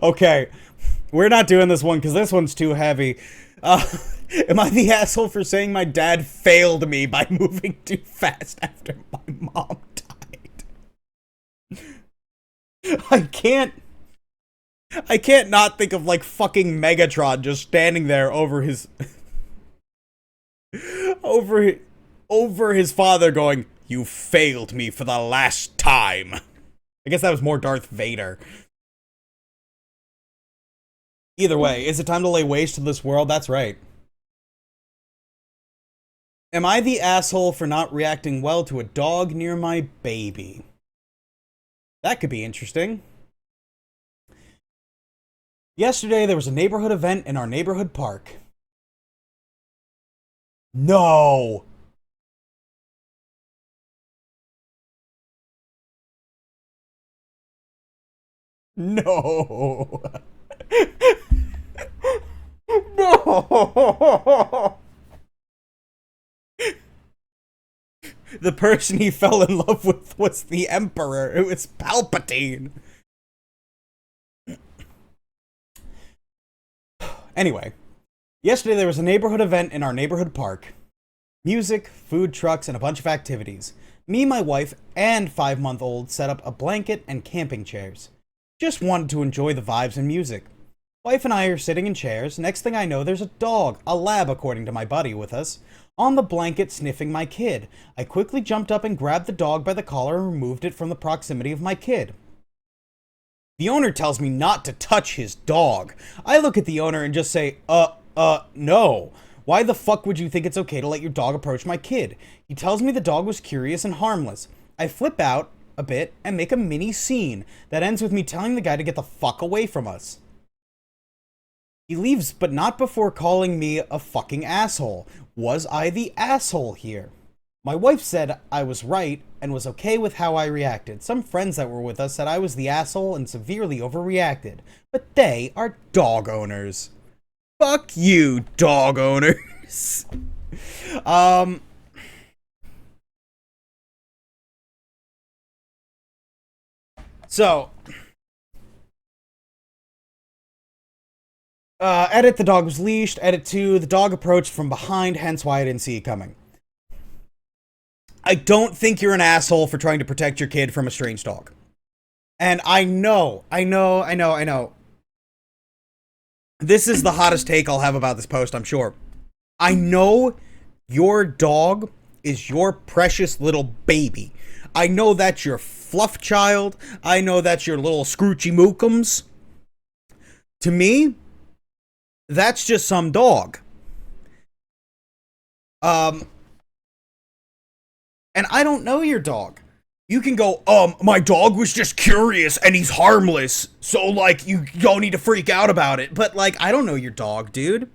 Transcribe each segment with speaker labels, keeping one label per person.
Speaker 1: Okay, we're not doing this one because this one's too heavy. Am I the asshole for saying my dad failed me by moving too fast after my mom died? I can't not think of like fucking Megatron just standing there over his over over his father going, "You failed me for the last time." I guess that was more Darth Vader. Either way, is it time to lay waste to this world? That's right. Am I the asshole for not reacting well to a dog near my baby? That could be interesting. Yesterday, there was a neighborhood event in our neighborhood park. No! No! No! The person he fell in love with was the Emperor. It was Palpatine. Anyway, yesterday there was a neighborhood event in our neighborhood park. Music, food trucks, and a bunch of activities. Me, my wife, and 5-month-old set up a blanket and camping chairs. Just wanted to enjoy the vibes and music. Wife and I are sitting in chairs. Next thing I know, there's a dog, a lab according to my buddy, with us, on the blanket sniffing my kid. I quickly jumped up and grabbed the dog by the collar and removed it from the proximity of my kid. The owner tells me not to touch his dog. I look at the owner and just say, no. Why the fuck would you think it's okay to let your dog approach my kid? He tells me the dog was curious and harmless. I flip out a bit and make a mini scene that ends with me telling the guy to get the fuck away from us. He leaves, but not before calling me a fucking asshole. Was I the asshole here? My wife said I was right and was okay with how I reacted. Some friends that were with us said I was the asshole and severely overreacted. But they are dog owners. Fuck you, dog owners. So, edit, the dog was leashed. Edit 2, the dog approached from behind, hence why I didn't see it coming. I don't think you're an asshole for trying to protect your kid from a strange dog. And I know. This is the hottest take I'll have about this post, I'm sure. I know your dog is your precious little baby. I know that's your fluff child. I know that's your little scroochy mookums. To me, that's just some dog. And I don't know your dog. You can go, my dog was just curious and he's harmless, so, like, you don't need to freak out about it. But, like, I don't know your dog, dude.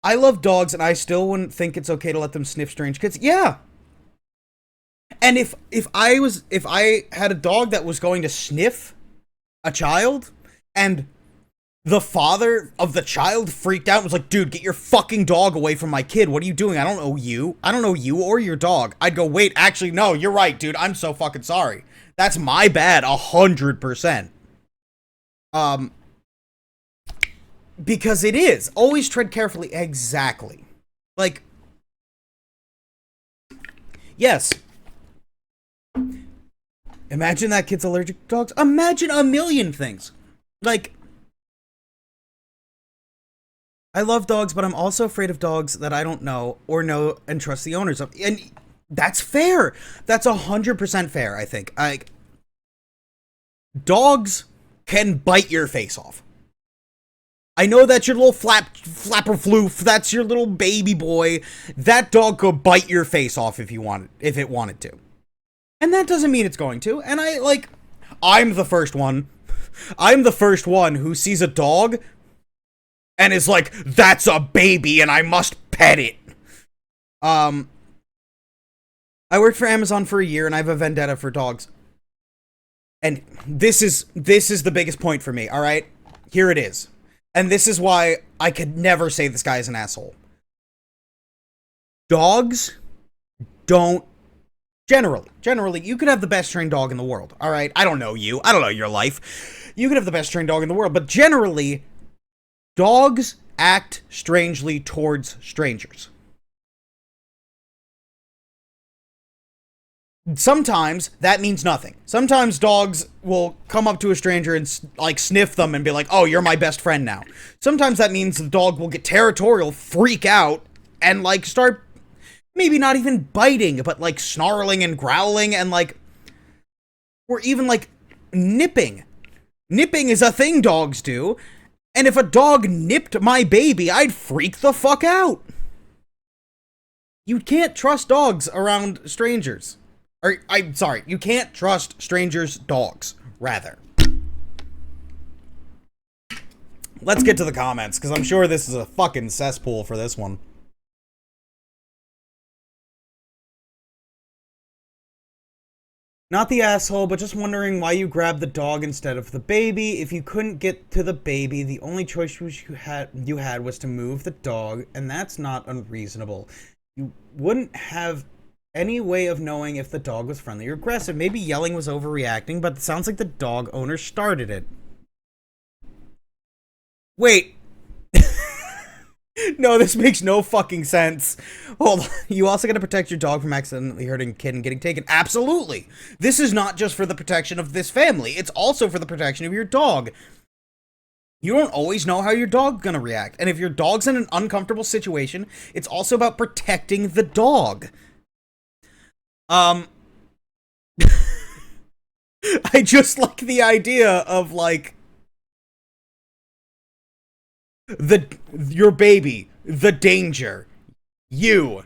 Speaker 1: I love dogs and I still wouldn't think it's okay to let them sniff strange kids. Yeah. And if I had a dog that was going to sniff a child and the father of the child freaked out and was like, dude, get your fucking dog away from my kid. What are you doing? I don't know you. I don't know you or your dog. I'd go, wait, actually, no, you're right, dude. I'm so fucking sorry. That's my bad, 100%. Because it is. Always tread carefully. Exactly. Like, yes. Imagine that kid's allergic to dogs. Imagine a million things. Like, I love dogs, but I'm also afraid of dogs that I don't know or know and trust the owners of. And that's fair. That's 100% fair, I think. Dogs can bite your face off. I know that's your little flapper floof. That's your little baby boy. That dog could bite your face off if it wanted to. And that doesn't mean it's going to. And I'm the first one. I'm the first one who sees a dog and is like, that's a baby and I must pet it. I worked for Amazon for a year and I have a vendetta for dogs. And this is the biggest point for me, all right? Here it is. And this is why I could never say this guy is an asshole. Dogs don't generally, you could have the best trained dog in the world, all right? I don't know you. I don't know your life. You can have the best trained dog in the world, but generally, dogs act strangely towards strangers. Sometimes that means nothing. Sometimes dogs will come up to a stranger and like sniff them and be like, "Oh, you're my best friend now." Sometimes that means the dog will get territorial, freak out, and like start maybe not even biting, but like snarling and growling and like, or even like nipping. Nipping is a thing dogs do, and if a dog nipped my baby, I'd freak the fuck out. You can't trust dogs around strangers. Or, I'm sorry, you can't trust strangers' dogs, rather. Let's get to the comments, because I'm sure this is a fucking cesspool for this one. Not the asshole, but just wondering why you grabbed the dog instead of the baby. If you couldn't get to the baby, the only choice you had was to move the dog, and that's not unreasonable. You wouldn't have any way of knowing if the dog was friendly or aggressive. Maybe yelling was overreacting, but it sounds like the dog owner started it. Wait. No, this makes no fucking sense. Hold on. You also gotta protect your dog from accidentally hurting a kid and getting taken. Absolutely. This is not just for the protection of this family. It's also for the protection of your dog. You don't always know how your dog's gonna react. And if your dog's in an uncomfortable situation, it's also about protecting the dog. I just like the idea of, like, your baby, the danger, you.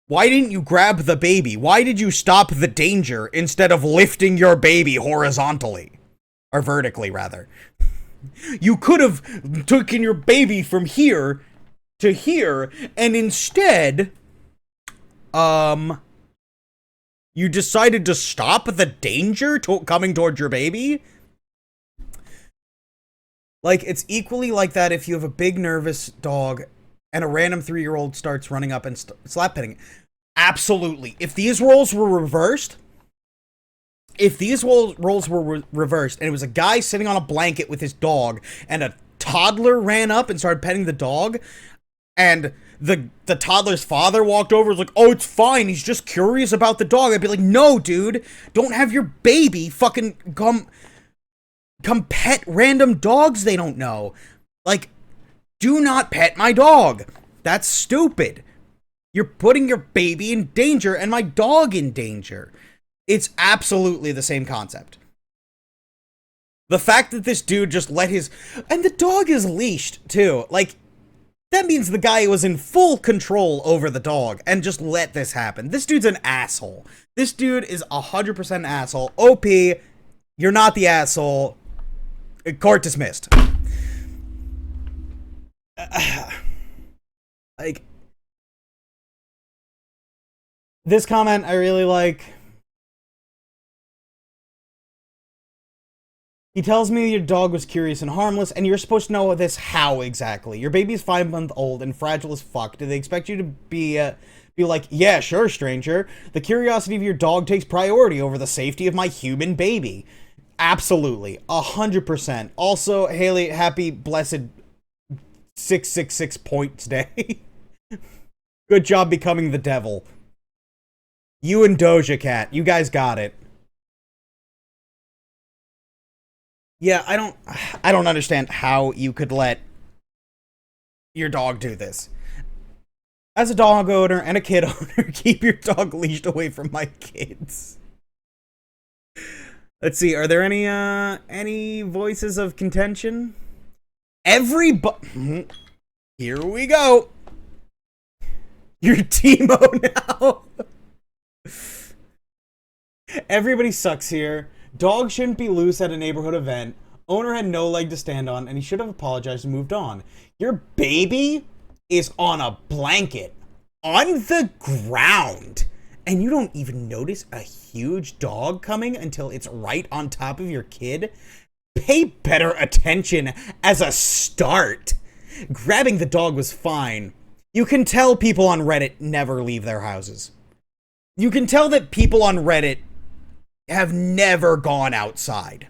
Speaker 1: Why didn't you grab the baby? Why did you stop the danger instead of lifting your baby horizontally? Or vertically, rather. You could have taken your baby from here to here, and instead, you decided to stop the danger coming towards your baby? Like, it's equally like that if you have a big nervous dog and a random 3-year-old starts running up and slap petting it. Absolutely. If these roles were reversed, and it was a guy sitting on a blanket with his dog and a toddler ran up and started petting the dog, and the toddler's father walked over and was like, "Oh, it's fine, he's just curious about the dog," I'd be like, "No, dude, don't have your baby fucking come pet random dogs they don't know. Like, do not pet my dog. That's stupid. You're putting your baby in danger and my dog in danger." It's absolutely the same concept. The fact that this dude just let and the dog is leashed too. Like, that means the guy was in full control over the dog and just let this happen. This dude's an asshole. This dude is 100% an asshole. OP, you're not the asshole. Court dismissed. Like, this comment I really like. He tells me your dog was curious and harmless, and you're supposed to know this how exactly? Your baby's 5-month-old and fragile as fuck. Do they expect you to be like, "Yeah, sure, stranger"? The curiosity of your dog takes priority over the safety of my human baby. Absolutely. 100%. Also, Haley, happy blessed 666 points day. Good job becoming the devil. You and Doja Cat, you guys got it. Yeah, I don't understand how you could let your dog do this. As a dog owner and a kid owner, keep your dog leashed away from my kids. Let's see, are there any voices of contention? Here we go. You're Timo now. Everybody sucks here. Dog shouldn't be loose at a neighborhood event. Owner had no leg to stand on, and he should have apologized and moved on. Your baby is on a blanket on the ground, and you don't even notice a huge dog coming until it's right on top of your kid? Pay better attention as a start. Grabbing the dog was fine. You can tell people on Reddit never leave their houses. You can tell that people on Reddit have never gone outside.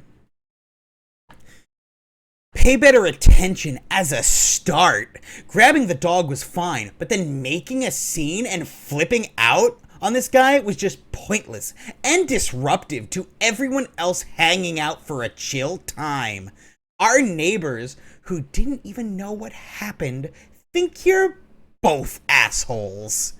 Speaker 1: pay better attention as a start. Grabbing the dog was fine, but then making a scene and flipping out on this guy was just pointless and disruptive to everyone else hanging out for a chill time. Our neighbors, who didn't even know what happened, think you're both assholes.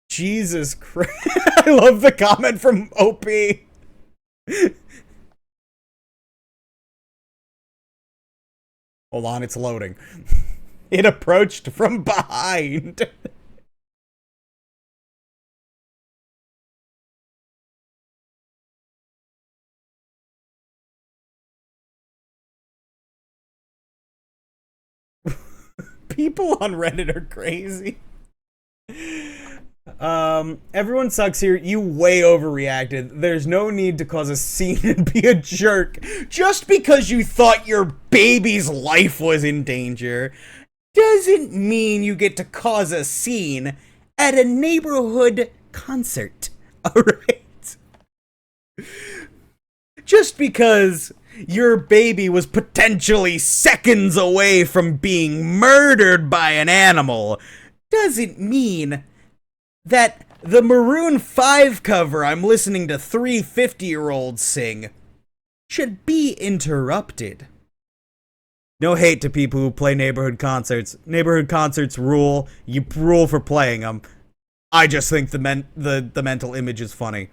Speaker 1: Jesus Christ. I love the comment from OP. Hold on, it's loading. It approached from behind. People on Reddit are crazy. Everyone sucks here. You way overreacted. There's no need to cause a scene and be a jerk. Just because you thought your baby's life was in danger doesn't mean you get to cause a scene at a neighborhood concert. Alright? Just because your baby was potentially seconds away from being murdered by an animal doesn't mean that the Maroon 5 cover I'm listening to 3 50-year-olds sing should be interrupted. No hate to people who play neighborhood concerts. Neighborhood concerts rule. You rule for playing them. I just think the mental image is funny.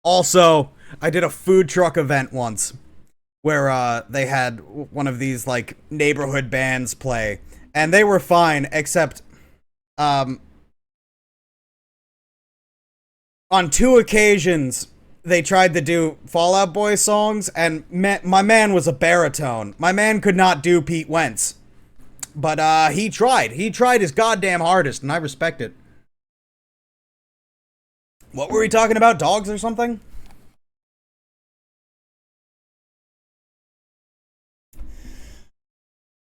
Speaker 1: Also, I did a food truck event once where they had one of these like neighborhood bands play, and they were fine except on 2 occasions they tried to do Fall Out Boy songs, and my man was a baritone. My man could not do Pete Wentz, but he tried his goddamn hardest, and I respect it. What were we talking about? Dogs or something?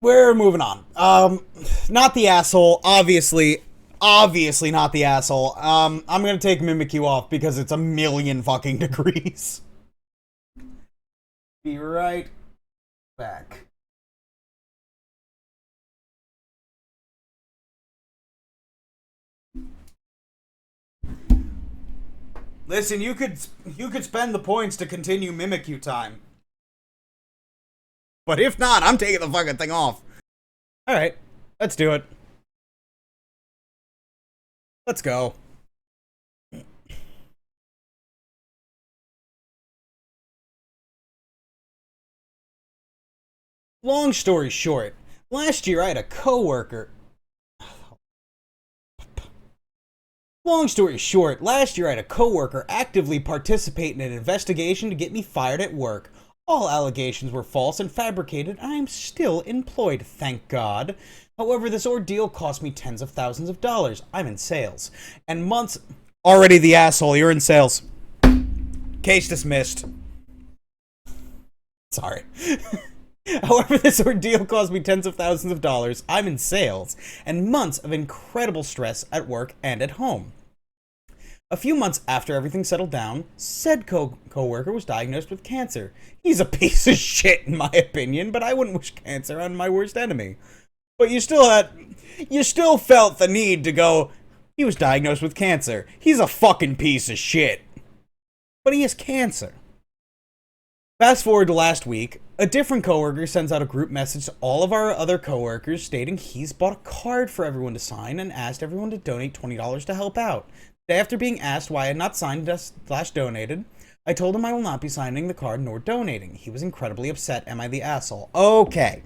Speaker 1: We're moving on. Not the asshole, obviously not the asshole. I'm gonna take Mimikyu off because it's 1,000,000 fucking degrees. Be right back. Listen, you could spend the points to continue Mimikyu time. But if not, I'm taking the fucking thing off. Alright, let's do it. Let's go. Long story short, last year I had a coworker. Long story short, last year I had a coworker actively participate in an investigation to get me fired at work. All allegations were false and fabricated, and I'm still employed, thank God. However, this ordeal cost me tens of thousands of dollars. I'm in sales. And months... Already the asshole, you're in sales. Case dismissed. Sorry. However, this ordeal cost me tens of thousands of dollars. I'm in sales. And months of incredible stress at work and at home. A few months after everything settled down, said co-worker was diagnosed with cancer. He's a piece of shit in my opinion, but I wouldn't wish cancer on my worst enemy. But you still felt the need to go, he was diagnosed with cancer. He's a fucking piece of shit. But he has cancer. Fast forward to last week, a different coworker sends out a group message to all of our other coworkers stating he's bought a card for everyone to sign and asked everyone to donate $20 to help out. After being asked why I had not signed / donated, I told him I will not be signing the card nor donating. He was incredibly upset. Am I the asshole? Okay.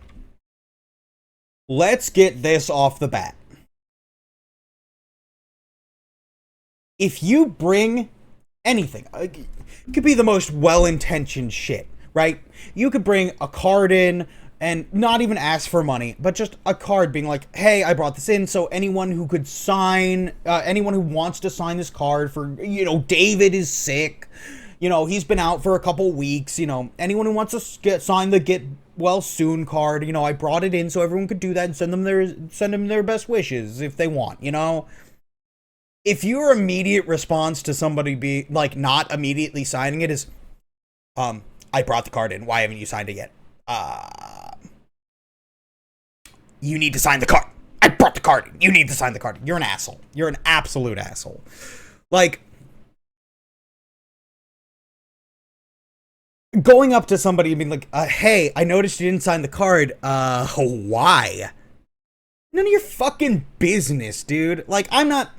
Speaker 1: Let's get this off the bat. If you bring anything, it could be the most well-intentioned shit, right? You could bring a card in and not even ask for money, but just a card being like, hey, I brought this in, so anyone who could sign, anyone who wants to sign this card for, David is sick, he's been out for a couple weeks, anyone who wants to sign the get well soon card, I brought it in so everyone could do that and send them their best wishes if they want, if your immediate response to somebody be like not immediately signing it is, I brought the card in. Why haven't you signed it yet? You need to sign the card. I brought the card in. You need to sign the card. You're an asshole. You're an absolute asshole. Like, going up to somebody and being like, hey, I noticed you didn't sign the card. Why? None of your fucking business, dude. Like, I'm not...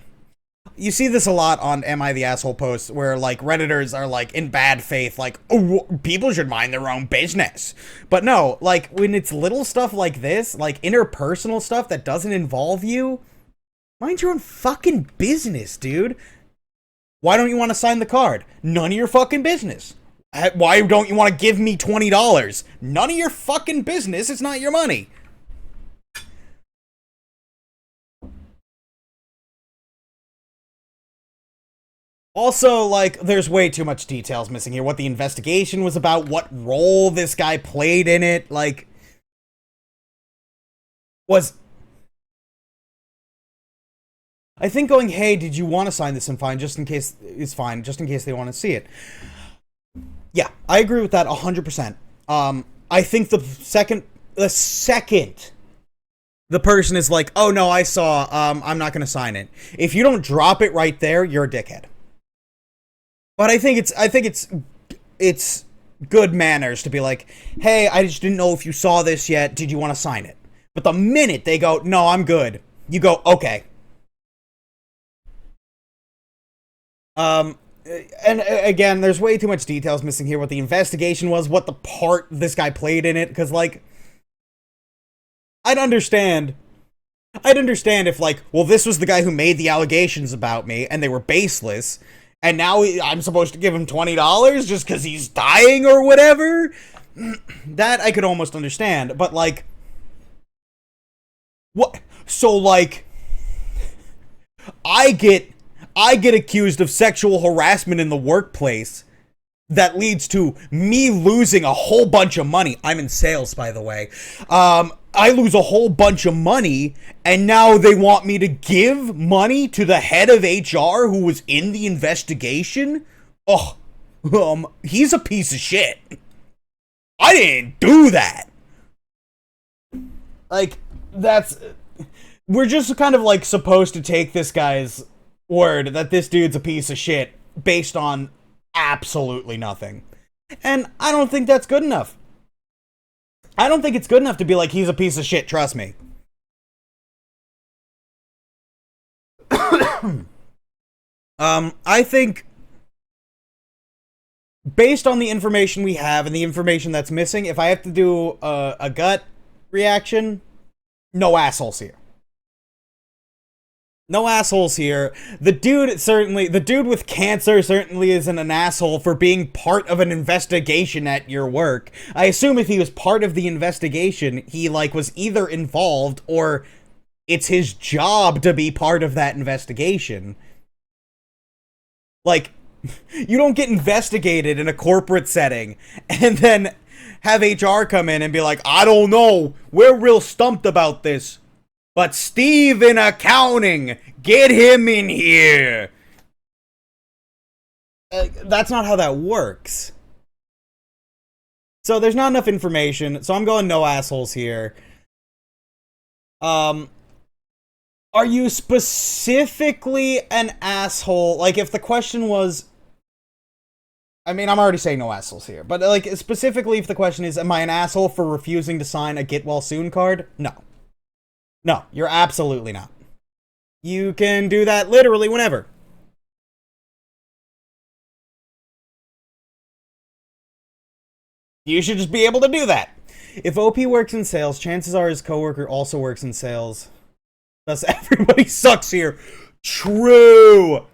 Speaker 1: You see this a lot on Am I the Asshole posts where, like, Redditors are, like, in bad faith, like, oh, people should mind their own business. But no, like, when it's little stuff like this, like, interpersonal stuff that doesn't involve you, mind your own fucking business, dude. Why don't you want to sign the card? None of your fucking business. Why don't you want to give me $20? None of your fucking business. It's not your money. Also, like, there's way too much details missing here. What the investigation was about, what role this guy played in it, like, was... I think going, hey, did you want to sign this and fine, just in case, is fine, just in case they want to see it. Yeah, I agree with that 100%. I think the second the person is like, oh no, I saw, I'm not gonna sign it. If you don't drop it right there, you're a dickhead. But I think it's good manners to be like, hey, I just didn't know if you saw this yet. Did you want to sign it? But the minute they go, no, I'm good, you go, okay. And again, there's way too much details missing here. What the investigation was, what the part this guy played in it, because, like, I'd understand if, like, well, this was the guy who made the allegations about me, and they were baseless, and now I'm supposed to give him $20 just because he's dying or whatever? That I could almost understand, but, like, what? So, like, I get accused of sexual harassment in the workplace that leads to me losing a whole bunch of money. I'm in sales, by the way. I lose a whole bunch of money, and now they want me to give money to the head of HR who was in the investigation? Oh, he's a piece of shit. I didn't do that. Like, we're just kind of, like, supposed to take this guy's word that this dude's a piece of shit based on absolutely nothing. And I don't think that's good enough. I don't think it's good enough to be like, he's a piece of shit, trust me. I think, based on the information we have and the information that's missing, if I have to do a gut reaction, no assholes here. No assholes here. The dude with cancer certainly isn't an asshole for being part of an investigation at your work. I assume if he was part of the investigation, he, like, was either involved or it's his job to be part of that investigation. Like, you don't get investigated in a corporate setting and then have HR come in and be like, I don't know, we're real stumped about this. But Steve in accounting, get him in here. That's not how that works. So there's not enough information, so I'm going no assholes here. Are you specifically an asshole? Like, if the question was... I mean, I'm already saying no assholes here. But, like, specifically if the question is, am I an asshole for refusing to sign a get well soon card? No. No, you're absolutely not. You can do that literally whenever. You should just be able to do that. If OP works in sales, chances are his coworker also works in sales. Thus, everybody sucks here. True.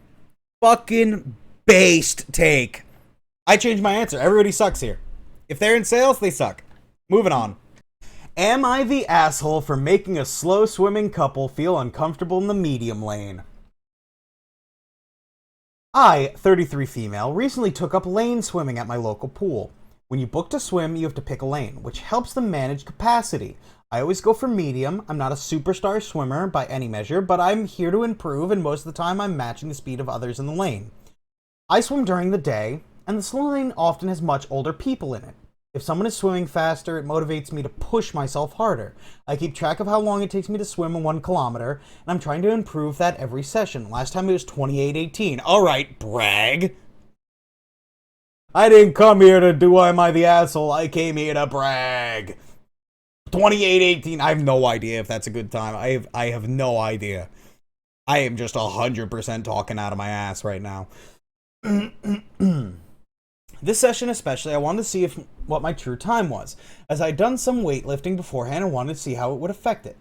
Speaker 1: Fucking based take. I changed my answer. Everybody sucks here. If they're in sales, they suck. Moving on. Am I the asshole for making a slow-swimming couple feel uncomfortable in the medium lane? I, 33 female, recently took up lane swimming at my local pool. When you book to swim, you have to pick a lane, which helps them manage capacity. I always go for medium. I'm not a superstar swimmer by any measure, but I'm here to improve, and most of the time I'm matching the speed of others in the lane. I swim during the day, and the slow lane often has much older people in it. If someone is swimming faster, it motivates me to push myself harder. I keep track of how long it takes me to swim in 1 kilometer, and I'm trying to improve that every session. Last time it was 28:18. Alright, brag. I didn't come here to do am I the asshole. I came here to brag. 28:18. I have no idea if that's a good time. I have no idea. I am just 100% talking out of my ass right now. This session especially, I wanted to see what my true time was, as I'd done some weightlifting beforehand and wanted to see how it would affect it.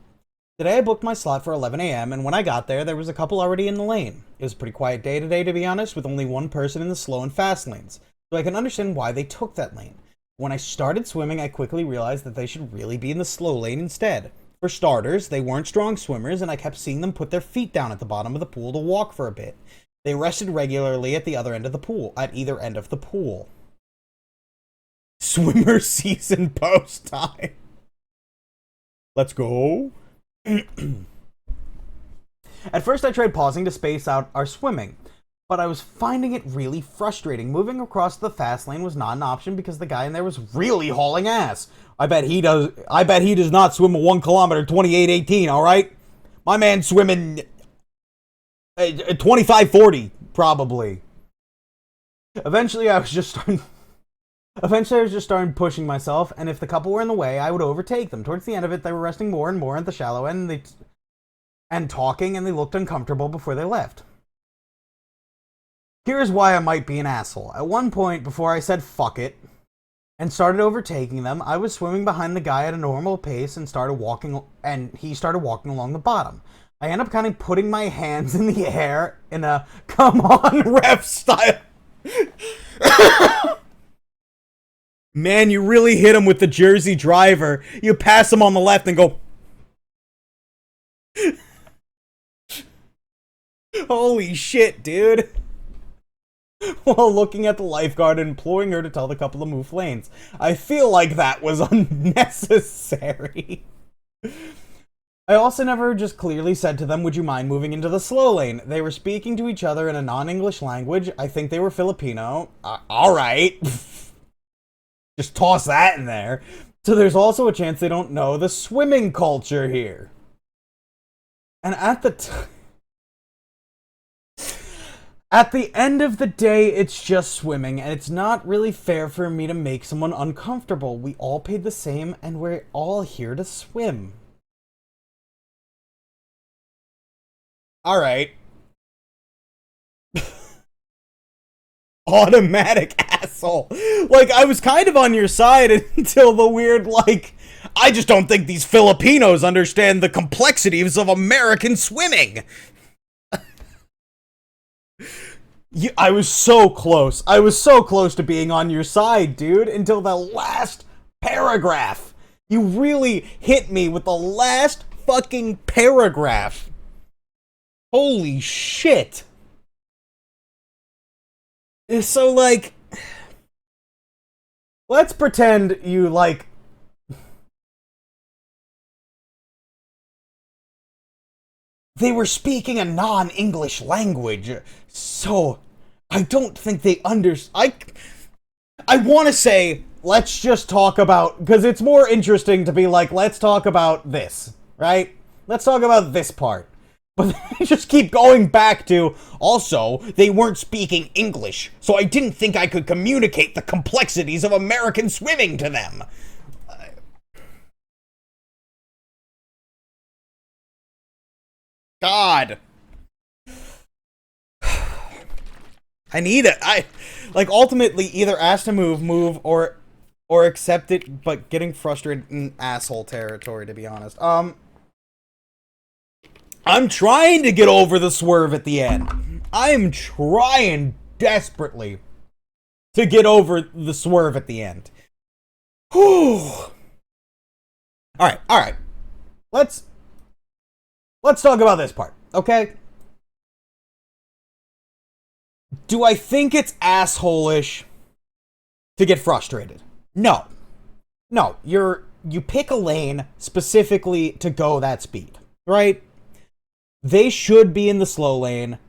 Speaker 1: Today I booked my slot for 11 a.m. and when I got there was a couple already in the lane. It was a pretty quiet day today, to be honest, with only one person in the slow and fast lanes, so I can understand why they took that lane. When I started swimming, I quickly realized that they should really be in the slow lane instead. For starters, they weren't strong swimmers, and I kept seeing them put their feet down at the bottom of the pool to walk for a bit. They rested regularly at either end of the pool. Swimmer season post time. Let's go. At first, I tried pausing to space out our swimming, but I was finding it really frustrating. Moving across the fast lane was not an option because the guy in there was really hauling ass. I bet he does not swim a 1 kilometer 28:18, all right? My man's swimming 25:40 probably. Eventually I was just starting pushing myself, and if the couple were in the way, I would overtake them. Towards the end of it, they were resting more and more at the shallow end and talking, and they looked uncomfortable before they left. Here's why I might be an asshole. At one point, before I said fuck it and started overtaking them, I was swimming behind the guy at a normal pace and he started walking along the bottom. I end up kind of putting my hands in the air in a come on ref style. Man, you really hit him with the Jersey driver. You pass him on the left and go. Holy shit, dude. While looking at the lifeguard and imploring her to tell the couple to move lanes. I feel like that was unnecessary. I also never just clearly said to them, would you mind moving into the slow lane? They were speaking to each other in a non-English language. I think they were Filipino. Alright. Just toss that in there. So there's also a chance they don't know the swimming culture here. And at the end of the day, it's just swimming, and it's not really fair for me to make someone uncomfortable. We all paid the same, and we're all here to swim. Alright. Automatic asshole. Like, I was kind of on your side until the weird, like, I just don't think these Filipinos understand the complexities of American swimming. I was so close. I was so close to being on your side, dude, until the last paragraph. You really hit me with the last fucking paragraph. Holy shit. So, like, let's pretend you, like, they were speaking a non-English language, so I don't think they I want to say, let's just talk about, because it's more interesting to be like, let's talk about this, right? Let's talk about this part. But they just keep going back to, also, they weren't speaking English, so I didn't think I could communicate the complexities of American swimming to them. God. I need it. Like, ultimately, either ask to move, or accept it, but getting frustrated in asshole territory, to be honest. I'm trying to get over the swerve at the end. I'm trying desperately to get over the swerve at the end. Whew. Alright. Let's talk about this part, okay? Do I think it's asshole-ish to get frustrated? No. No, you're you pick a lane specifically to go that speed, right? They should be in the slow lane.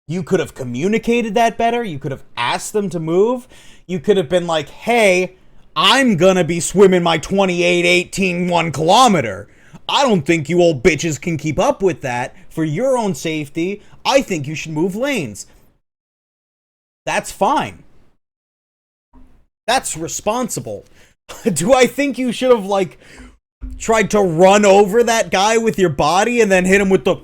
Speaker 1: You could have communicated that better. You could have asked them to move. You could have been like, hey, I'm gonna be swimming my 28-18 1 kilometer. I don't think you old bitches can keep up with that. For your own safety, I think you should move lanes. That's fine. That's responsible. Do I think you should have, like, tried to run over that guy with your body and then hit him with the...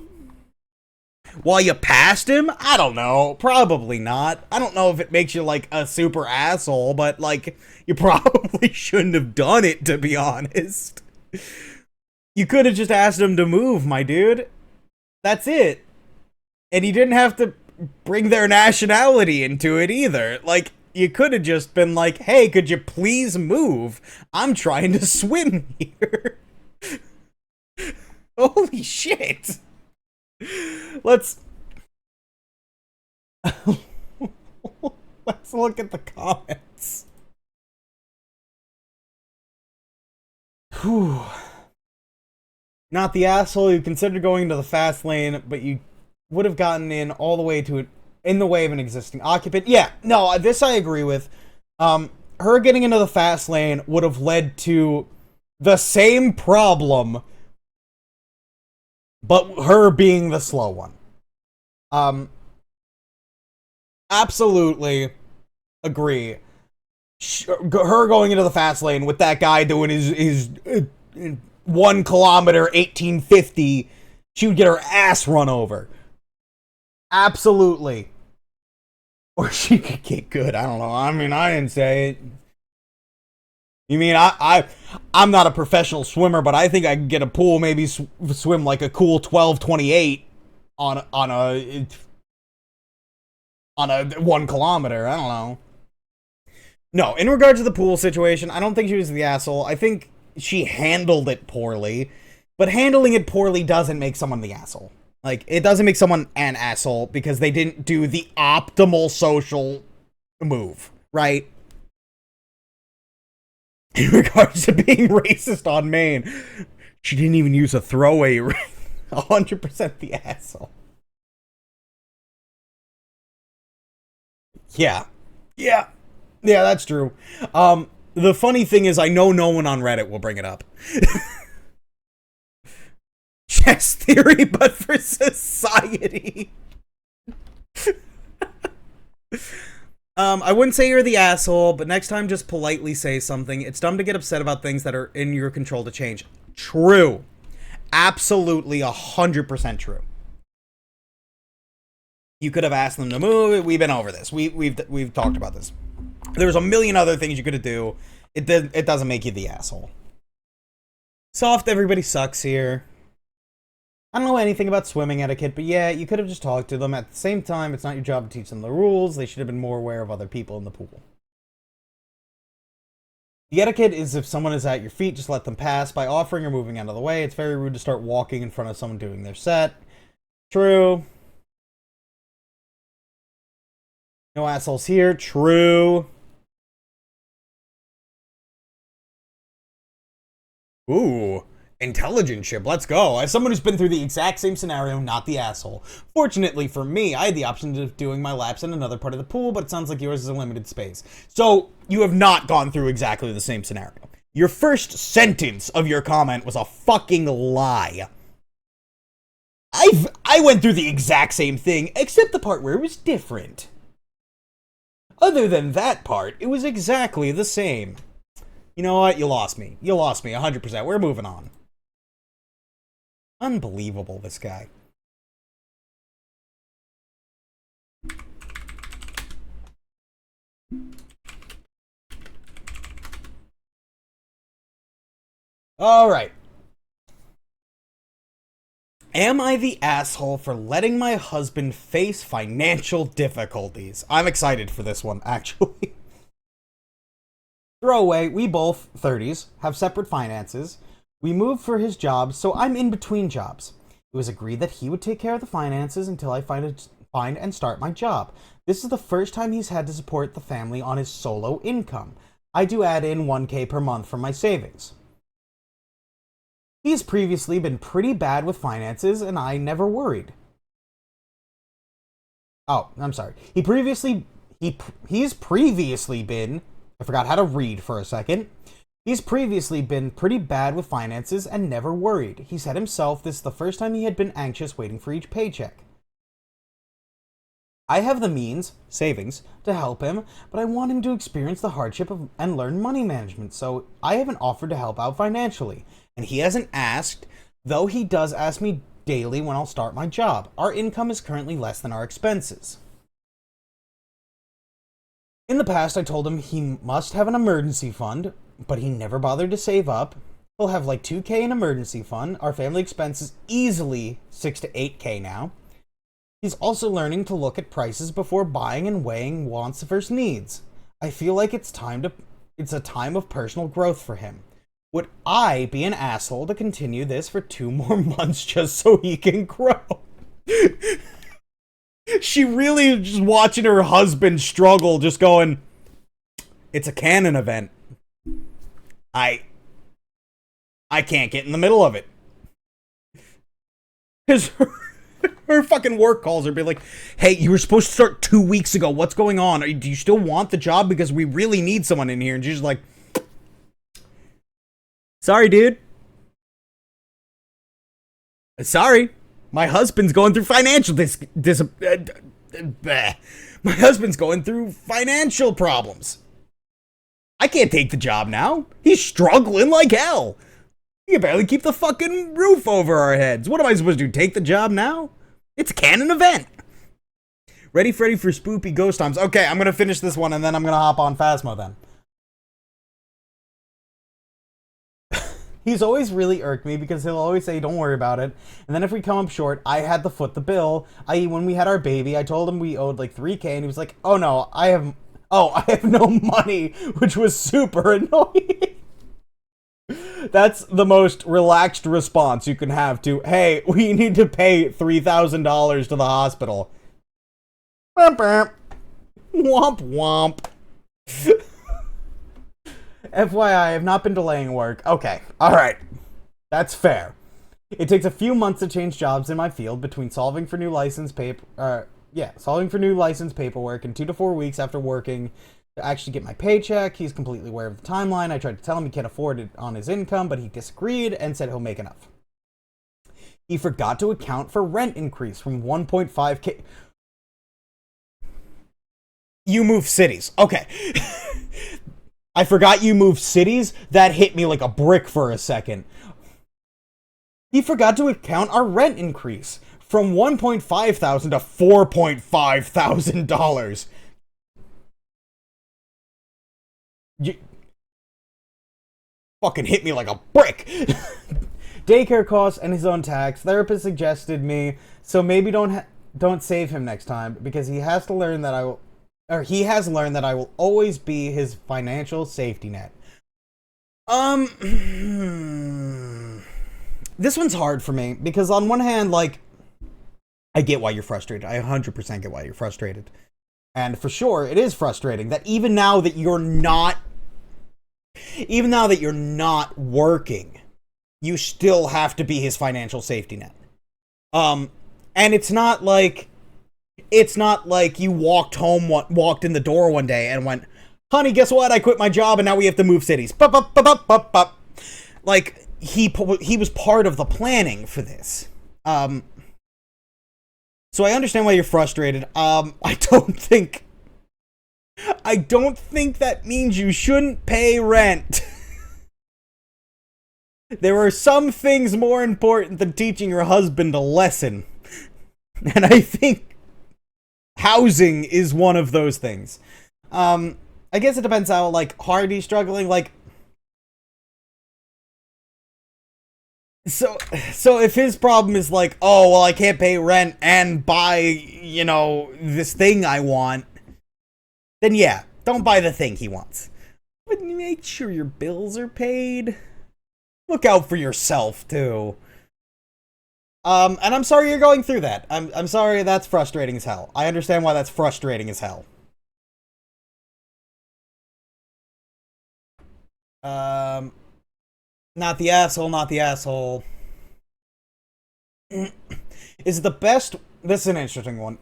Speaker 1: while you passed him? I don't know. Probably not. I don't know if it makes you, like, a super asshole, but, like, you probably shouldn't have done it, to be honest. You could have just asked him to move, my dude. That's it. And you didn't have to bring their nationality into it either. Like, you could have just been like, hey, could you please move? I'm trying to swim here. Holy shit. Let's look at the comments. Whew. Not the asshole. You considered going into the fast lane, but you would have gotten in all the way to it in the way of an existing occupant. Yeah, no, this I agree with. Her getting into the fast lane would have led to the same problem, but her being the slow one. Absolutely agree. Her going into the fast lane with that guy doing his 1 kilometer 1850, she would get her ass run over. Absolutely. Or she could get good. I don't know. I mean, I didn't say it. You mean I'm not a professional swimmer, but I think I could get a pool, maybe swim like a cool 12:28 on a 1 kilometer. I don't know. No, in regards to the pool situation, I don't think she was the asshole. I think she handled it poorly, but handling it poorly doesn't make someone the asshole. Like, it doesn't make someone an asshole because they didn't do the optimal social move, right? In regards to being racist on Maine, she didn't even use a throwaway ring. 100% the asshole. Yeah, that's true. The funny thing is, I know no one on Reddit will bring it up. Chess theory, but for society. I wouldn't say you're the asshole, but next time just politely say something. It's dumb to get upset about things that are in your control to change. True. Absolutely 100% true. You could have asked them to move. We've been over this. We've talked about this. There's a million other things you could do. It doesn't make you the asshole. Soft, everybody sucks here. I don't know anything about swimming etiquette, but yeah, you could have just talked to them. At the same time, it's not your job to teach them the rules. They should have been more aware of other people in the pool. The etiquette is if someone is at your feet, just let them pass. By offering or moving out of the way, it's very rude to start walking in front of someone doing their set. True. No assholes here. True. Ooh. Intelligent ship, let's go. As someone who's been through the exact same scenario, not the asshole. Fortunately for me, I had the option of doing my laps in another part of the pool, but it sounds like yours is a limited space. So, you have not gone through exactly the same scenario. Your first sentence of your comment was a fucking lie. I went through the exact same thing, except the part where it was different. Other than that part, it was exactly the same. You know what? You lost me. You lost me, 100%. We're moving on. Unbelievable, this guy. All right. Am I the asshole for letting my husband face financial difficulties? I'm excited for this one, actually. Throwaway, we both, 30s, have separate finances. We moved for his job, so I'm in between jobs. It was agreed that he would take care of the finances until I find and start my job. This is the first time he's had to support the family on his solo income. I do add in 1K per month from my savings. He's previously been pretty bad with finances, and I never worried. Oh, I'm sorry. He's previously been, I forgot how to read for a second. He's previously been pretty bad with finances and never worried. He said himself this is the first time he had been anxious waiting for each paycheck. I have the means, savings, to help him, but I want him to experience the hardship and learn money management, so I haven't offered to help out financially. And he hasn't asked, though he does ask me daily when I'll start my job. Our income is currently less than our expenses. In the past, I told him he must have an emergency fund, but he never bothered to save up. He'll have like 2K in emergency fund. Our family expenses easily 6 to 8K now. He's also learning to look at prices before buying and weighing wants versus needs. I feel like it's a time of personal growth for him. Would I be an asshole to continue this for 2 more months just so he can grow? She really is just watching her husband struggle, just going, it's a canon event. I can't get in the middle of it. Because her fucking work calls her, be like, hey, you were supposed to start 2 weeks ago. What's going on? Do you still want the job? Because we really need someone in here. And she's like, sorry, dude. Sorry. My husband's going through financial my husband's going through financial problems. I can't take the job now. He's struggling like hell. He can barely keep the fucking roof over our heads. What am I supposed to do? Take the job now? It's a canon event. Ready, Freddy, for spoopy ghost times. Okay, I'm gonna finish this one and then I'm gonna hop on Phasmo then. He's always really irked me because he'll always say, don't worry about it. And then if we come up short, I had to foot the bill. I.e., when we had our baby, I told him we owed like 3K and he was like, oh no, I have no money, which was super annoying. That's the most relaxed response you can have to, hey, we need to pay $3,000 to the hospital. Womp womp. FYI, I have not been delaying work. Okay, alright. That's fair. It takes a few months to change jobs in my field between solving for new license paperwork and 2 to 4 weeks after working to actually get my paycheck. He's completely aware of the timeline. I tried to tell him he can't afford it on his income, but he disagreed and said he'll make enough. He forgot to account for rent increase from 1.5K. You move cities. Okay. I forgot you moved cities. That hit me like a brick for a second. He forgot to account our rent increase from $1.5 thousand to $4.5 thousand. You fucking hit me like a brick. Daycare costs and his own tax. Therapist suggested me, so maybe don't save him next time because he has learned that I will always be his financial safety net. This one's hard for me because on one hand, like, I get why you're frustrated. I 100% get why you're frustrated. And for sure, it is frustrating that even now that you're not working, you still have to be his financial safety net. And it's not like you walked in the door one day and went, honey, guess what? I quit my job and now we have to move cities. Like, he was part of the planning for this. So I understand why you're frustrated. I don't think that means you shouldn't pay rent. There are some things more important than teaching your husband a lesson. And I think housing is one of those things. I guess it depends how, like, hard he's struggling. Like, so if his problem is like, oh, well, I can't pay rent and buy, this thing I want, then yeah, don't buy the thing he wants. But make sure your bills are paid. Look out for yourself, too. And I'm sorry you're going through that. I'm sorry that's frustrating as hell. I understand why that's frustrating as hell. Um, not the asshole, not the asshole. Is the best... This is an interesting one.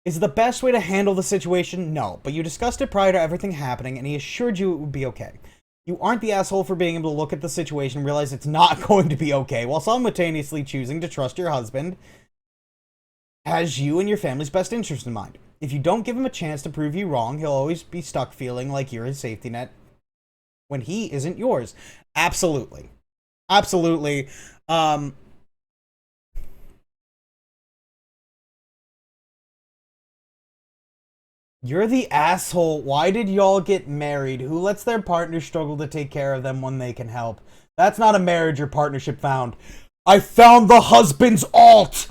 Speaker 1: Is the best way to handle the situation? No, but you discussed it prior to everything happening, and he assured you it would be okay. You aren't the asshole for being able to look at the situation and realize it's not going to be okay, while simultaneously choosing to trust your husband has you and your family's best interest in mind. If you don't give him a chance to prove you wrong, he'll always be stuck feeling like you're his safety net when he isn't yours. Absolutely. Absolutely. You're the asshole. Why did y'all get married? Who lets their partner struggle to take care of them when they can help? That's not a marriage or partnership found. I found the husband's alt.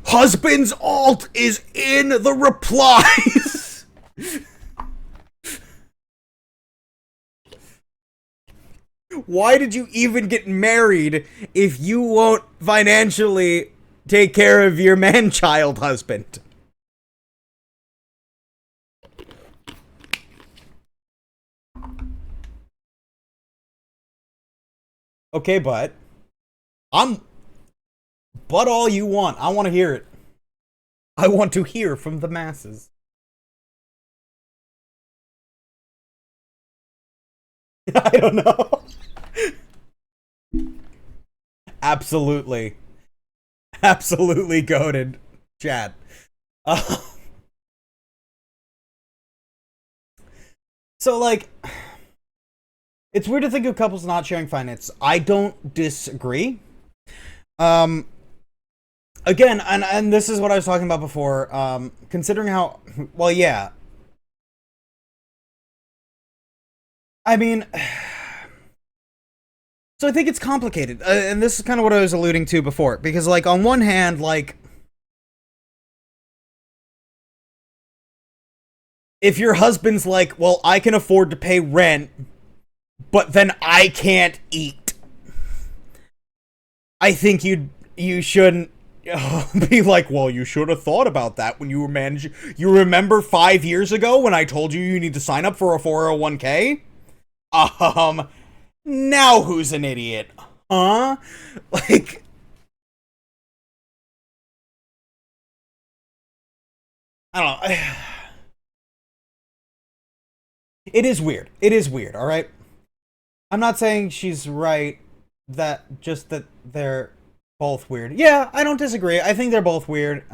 Speaker 1: Husband's alt is in the replies. Why did you even get married if you won't financially take care of your man-child husband? Okay, but all you want. I want to hear it. I want to hear from the masses. I don't know. Absolutely. Absolutely goated, chat. So, like, it's weird to think of couples not sharing finances. I don't disagree. Again, and this is what I was talking about before, considering how, well, yeah. I mean, so I think it's complicated, and this is kind of what I was alluding to before, because, like, on one hand, like, if your husband's like, well, I can afford to pay rent, but then I can't eat, I think you shouldn't be like, well, you should have thought about that when you were managing. You remember 5 years ago when I told you need to sign up for a 401k? Now who's an idiot? Huh? Like, I don't know. It is weird. It is weird, alright? I'm not saying she's right, just that they're both weird. Yeah, I don't disagree. I think they're both weird.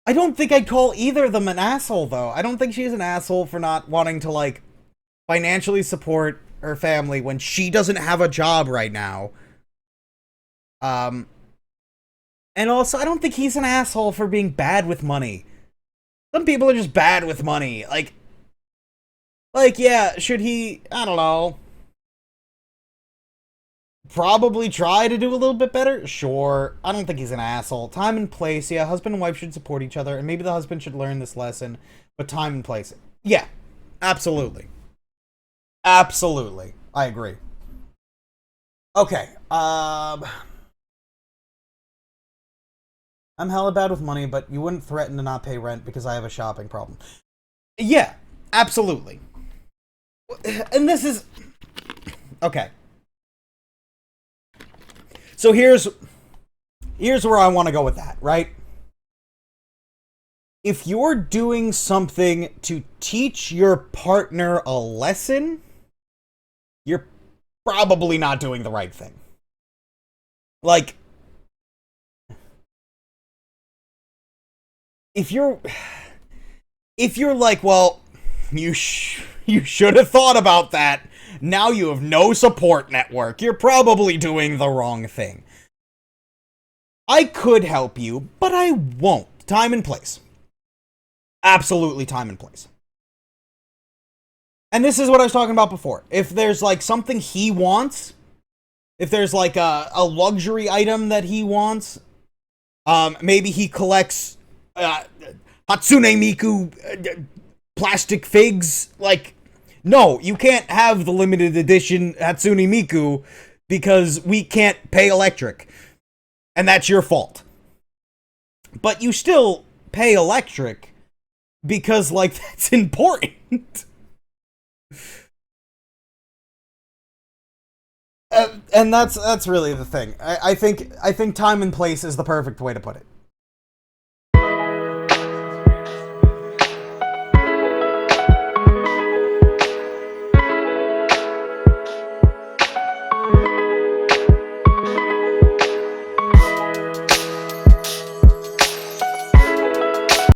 Speaker 1: I don't think I'd call either of them an asshole, though. I don't think she's an asshole for not wanting to, like, financially support her family when she doesn't have a job right now. And also, I don't think he's an asshole for being bad with money. Some people are just bad with money. Like, yeah, should he, I don't know, probably try to do a little bit better? Sure. I don't think he's an asshole. Time and place. Yeah, husband and wife should support each other, and maybe the husband should learn this lesson, but time and place. Yeah, absolutely. Absolutely. I agree. Okay, I'm hella bad with money, but you wouldn't threaten to not pay rent because I have a shopping problem. Yeah, absolutely. And this is... Okay. So here's where I want to go with that, right? If you're doing something to teach your partner a lesson, you're probably not doing the right thing. Like, if you're like, well, you should have thought about that. Now you have no support network. You're probably doing the wrong thing. I could help you, but I won't. Time and place. Absolutely time and place. And this is what I was talking about before. If there's, like, something he wants, if there's, like, a luxury item that he wants, maybe he collects Hatsune Miku plastic figs. Like, no, you can't have the limited edition Hatsune Miku because we can't pay electric. And that's your fault. But you still pay electric because, like, that's important. And that's really the thing. I think time and place is the perfect way to put it.